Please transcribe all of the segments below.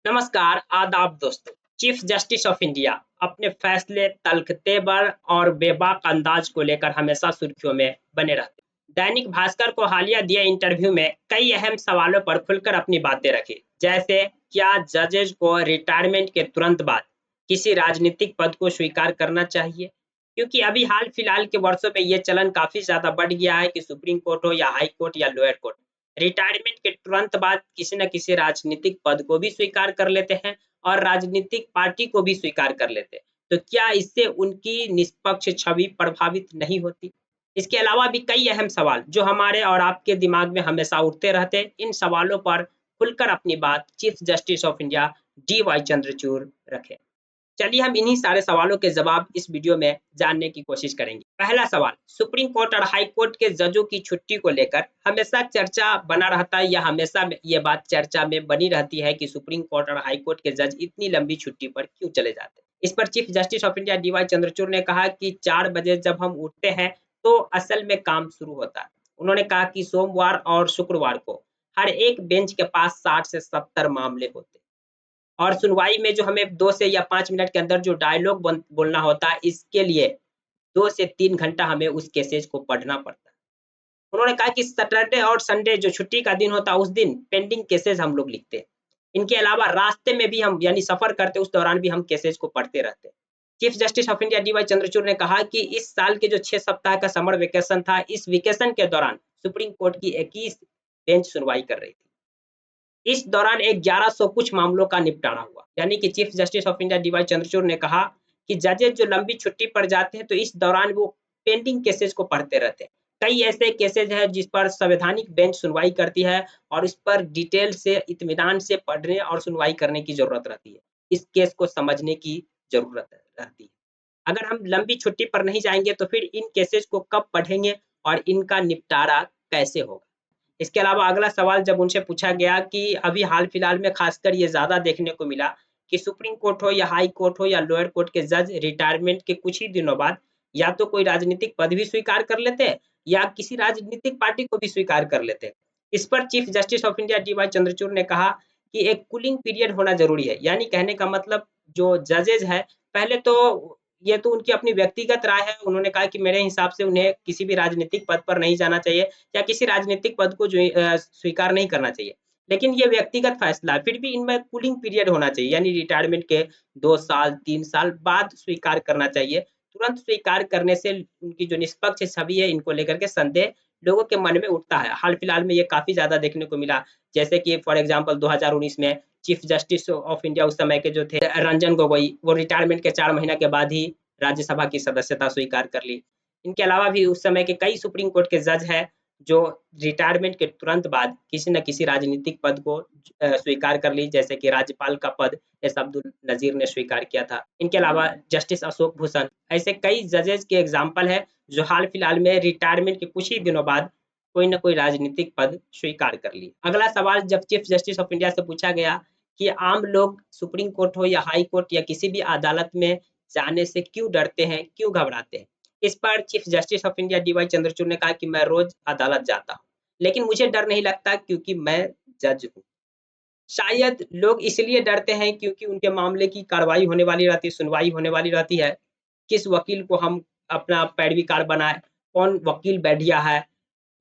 नमस्कार, आदाब दोस्तों। चीफ जस्टिस ऑफ इंडिया अपने फैसले तल्ख तेवर और बेबाक अंदाज को लेकर हमेशा सुर्खियों में बने रहते हैं। दैनिक भास्कर को हालिया दिए इंटरव्यू में कई अहम सवालों पर खुलकर अपनी बातें रखी, जैसे क्या जजेज को रिटायरमेंट के तुरंत बाद किसी राजनीतिक पद को स्वीकार करना चाहिए, क्योंकि अभी हाल फिलहाल के वर्षों में ये चलन काफी ज्यादा बढ़ गया है कि सुप्रीम कोर्ट हो या हाई कोर्ट या लोअर कोर्ट रिटायरमेंट के तुरंत बाद किसी न किसी राजनीतिक पद को भी स्वीकार कर लेते हैं और राजनीतिक पार्टी को भी स्वीकार कर लेते हैं। तो क्या इससे उनकी निष्पक्ष छवि प्रभावित नहीं होती? इसके अलावा भी कई अहम सवाल जो हमारे और आपके दिमाग में हमेशा उठते रहते हैं, इन सवालों पर खुलकर अपनी बात chief justice of India D.Y.. Chandrachud रखे। चलिए हम इन्हीं सारे सवालों के जवाब इस वीडियो में जानने की कोशिश करेंगे। पहला सवाल, सुप्रीम कोर्ट और हाई कोर्ट के जजों की छुट्टी को लेकर हमेशा चर्चा बना रहता है या हमेशा ये बात चर्चा में बनी रहती है कि सुप्रीम कोर्ट और हाई कोर्ट के जज इतनी लंबी छुट्टी पर क्यों चले जाते हैं। इस पर chief justice of India D.Y.. Chandrachud ने कहा कि 4 बजे जब हम उठते हैं तो असल में काम शुरू होता है। उन्होंने कहा कि सोमवार और शुक्रवार को हर एक बेंच के पास 60 से 70 मामले होते हैं और सुनवाई में जो हमें 2 से या 5 मिनट के अंदर जो डायलॉग बोलना होता है, इसके लिए 2 से 3 घंटा हमें उस केसेज को पढ़ना पड़ता है। उन्होंने कहा कि सैटरडे और संडे जो छुट्टी का दिन होता है, उस दिन पेंडिंग केसेज हम लोग लिखते हैं। इनके अलावा रास्ते में भी हम यानी सफर करते उस दौरान भी हम केसेज को पढ़ते रहते हैं। Chief justice of India D.Y.. Chandrachud ने कहा कि इस साल के जो 6 सप्ताह का समर वेकेशन था, इस वेकेशन के दौरान सुप्रीम कोर्ट की 21 बेंच सुनवाई कर रही थी। इस दौरान 1100 कुछ मामलों का निपटारा हुआ। यानी कि chief justice of India D.Y.. Chandrachud ने कहा कि जजेस जो लंबी छुट्टी पर जाते हैं तो इस दौरान वो पेंडिंग केसेस को पढ़ते रहते हैं। कई ऐसे केसेज हैं जिस पर संवैधानिक बेंच सुनवाई करती है और इस पर डिटेल से इत्मीनान से पढ़ने और सुनवाई करने की जरूरत रहती है। इस केस को समझने की जरूरत रहती है। अगर हम लंबी छुट्टी पर नहीं जाएंगे तो फिर इन केसेस को कब पढ़ेंगे और इनका निपटारा कैसे होगा। इसके अलावा अगला सवाल जब उनसे पूछा गया कि अभी हाल-फिलहाल में खासकर ये ज़्यादा देखने को मिला कि सुप्रीम कोर्ट हो या हाई कोर्ट हो या लोअर कोर्ट के जज रिटायरमेंट के कुछ ही दिनों बाद या तो कोई राजनीतिक पद भी स्वीकार कर लेते हैं या किसी राजनीतिक पार्टी को भी स्वीकार कर लेते हैं। इस पर chief justice of India D.Y.. Chandrachud ने कहा कि एक कूलिंग पीरियड होना ज़रूरी है। यानी कहने का मतलब जो जजेस हैं, पहले तो ये तो उनकी अपनी व्यक्तिगत राय है। उन्होंने कहा कि मेरे हिसाब से उन्हें किसी भी राजनीतिक पद पर नहीं जाना चाहिए या किसी राजनीतिक पद को जो स्वीकार नहीं करना चाहिए। लेकिन ये व्यक्तिगत फैसला है, फिर भी इनमें कूलिंग पीरियड होना चाहिए, यानी रिटायरमेंट के 2 साल, 3 साल बाद स्वीकार करना चाहिए। तुरंत स्वीकार करने से उनकी जो निष्पक्ष छवि है, इनको लेकर के संदेह लोगों के मन में उठता है। हाल-फिलहाल में ये काफ़ी ज़्यादा देखने को मिला, जैसे कि फॉर एग्ज़ाम्पल 2019 में चीफ जस्टिस ऑफ इंडिया उस समय के जो थे रंजन गोगोई, वो रिटायरमेंट के 4 महीने के बाद ही राज्यसभा की सदस्यता स्वीकार कर ली। इनके अलावा भी उस समय के कई सुप्रीम कोर्ट के जज हैं, जो रिटायरमेंट के तुरंत बाद किसी न किसी राजनीतिक पद को स्वीकार कर ली, जैसे कि राज्यपाल का पद एस अब्दुल नज़ीर ने स्वीकार किया था। इनके अलावा जस्टिस अशोक भूषण, ऐसे कई जजेस के एग्ज़ाम्पल हैं, जो हाल-फिलहाल में रिटायरमेंट के कुछ ही दिनों बाद कोई न कोई राजनीतिक पद स्वीकार कर लिए। अगला सवाल जब चीफ जस्टिस ऑफ इंडिया से पूछा गया कि आम लोग सुप्रीम कोर्ट हो या हाई कोर्ट या किसी भी अदालत में जाने से क्यों डरते हैं, क्यों घबराते हैं? इस पर chief justice of India D.Y.. Chandrachud ने कहा कि मैं रोज अदालत जाता हूँ, लेकिन मुझे डर नहीं लगता क्योंकि मैं जज हूँ। शायद लोग इसलिए डरते हैं क्योंकि उनके मामले की कार्रवाई होने वाली रहती है, सुनवाई होने वाली रहती है। किस वकील को हम अपना पैरवीकार बनाएँ, कौन वकील बढ़िया है,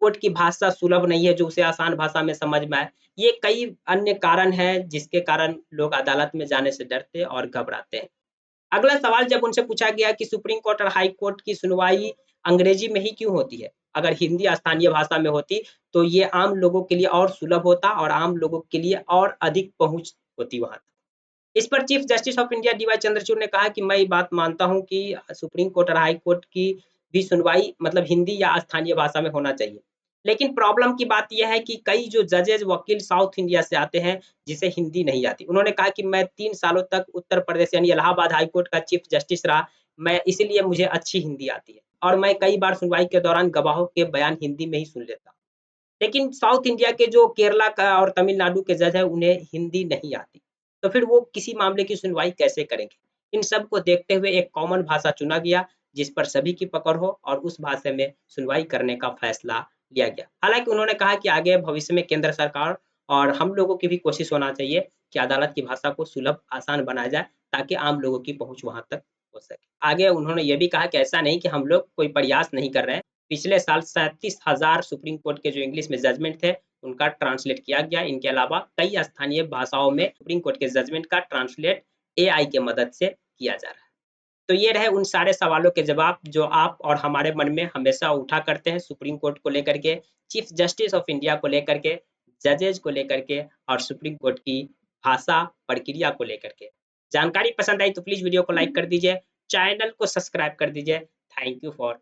कोर्ट की भाषा सुलभ नहीं है जो उसे आसान भाषा में समझ में आए। ये कई अन्य कारण हैं जिसके कारण लोग अदालत में जाने से डरते और घबराते हैं। अगला सवाल जब उनसे पूछा गया कि सुप्रीम कोर्ट और हाई कोर्ट की सुनवाई अंग्रेजी में ही क्यों होती है? अगर हिंदी स्थानीय भाषा में होती, तो ये आम लोगों के लिए और सुलभ होता और आम लोगों के लिए और अधिक पहुँच होती वहाँ तक। इस पर chief justice of India D.Y.. Chandrachud ने कहा कि मैं ये बात मानता हूँ कि सुप्रीम कोर्ट और हाई कोर्ट की भी सुनवाई मतलब हिंदी या स्थानीय भाषा में होना चाहिए। लेकिन प्रॉब्लम की बात ये है कि कई जो जजेस वकील साउथ इंडिया से आते हैं, जिसे हिंदी नहीं आती। उन्होंने कहा कि मैं 3 सालों तक उत्तर प्रदेश यानी इलाहाबाद हाई कोर्ट का चीफ जस्टिस रहा, मैं इसीलिए मुझे अच्छी हिंदी आती है और मैं कई बार सुनवाई के दौरान गवाहों के बयान हिंदी में ही सुन लेता हूँ। लेकिन साउथ इंडिया के जो केरला का और तमिलनाडु के जज हैं, उन्हें हिंदी नहीं आती। तो फिर वो किसी मामले की सुनवाई कैसे करेंगे? इन सब को देखते हुए एक कॉमन भाषा चुना गया, जिस पर सभी की पकड़ हो और उस भाषा में सुनवाई करने का फैसला लिया गया। हालाँकि उन्होंने कहा कि आगे भविष्य में केंद्र सरकार और हम लोगों की भी कोशिश होना चाहिए कि अदालत की भाषा को सुलभ आसान बनाया जाए ताकि आम लोगों की पहुंच वहां तक हो सके। आगे उन्होंने ये भी कहा कि ऐसा नहीं कि हम लोग कोई प्रयास नहीं कर रहे हैं। पिछले साल 37,000 सुप्रीम कोर्ट के जो इंग्लिश में जजमेंट थे उनका ट्रांसलेट किया गया। इनके अलावा कई स्थानीय भाषाओं में सुप्रीम कोर्ट के जजमेंट का ट्रांसलेट AI के मदद से किया जा रहा है। तो ये रहे उन सारे सवालों के जवाब जो आप और हमारे मन में हमेशा उठा करते हैं सुप्रीम कोर्ट को लेकर के, चीफ जस्टिस ऑफ इंडिया को लेकर के, जजेज को लेकर के और सुप्रीम कोर्ट की भाषा प्रक्रिया को लेकर के। जानकारी पसंद आई तो प्लीज वीडियो को लाइक कर दीजिए, चैनल को सब्सक्राइब कर दीजिए। Thank you for